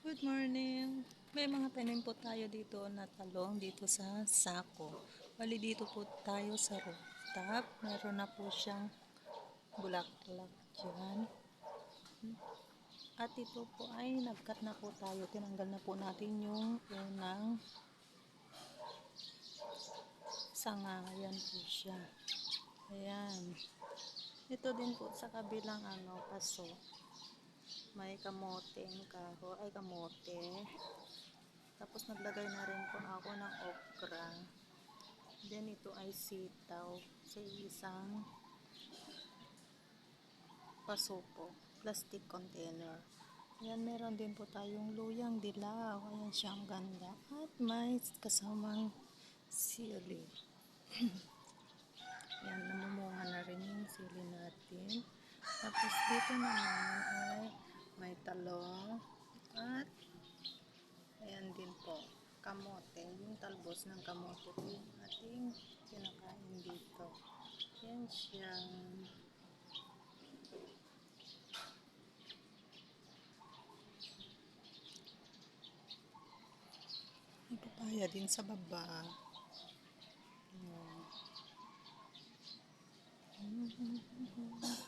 Good morning. May mga tanim po tayo dito na talong dito sa sako. Bali dito po tayo sa rooftop. Meron na po siyang bulaklak dyan. At ito po ay nagkat na po tayo. Tinanggal na po natin yung unang sanga. Ayan po siya. Ayan. Ito din po sa kabilang paso. May kamoteng kamote. Tapos naglagay na rin po ako ng okra. Then ito ay sitaw sa isang paso po, plastic container. Ayan, meron din po tayong luyang dilaw. Ayan siya, ang ganda. At may kasamang sili. Ayan, namumunga na rin yung sili natin. Tapos dito naman ay may talong. At ayan din po, kamote. Yung talbos ng kamote po yung ating kinakain dito. Ayan siya. May papaya din sa baba. Ayan.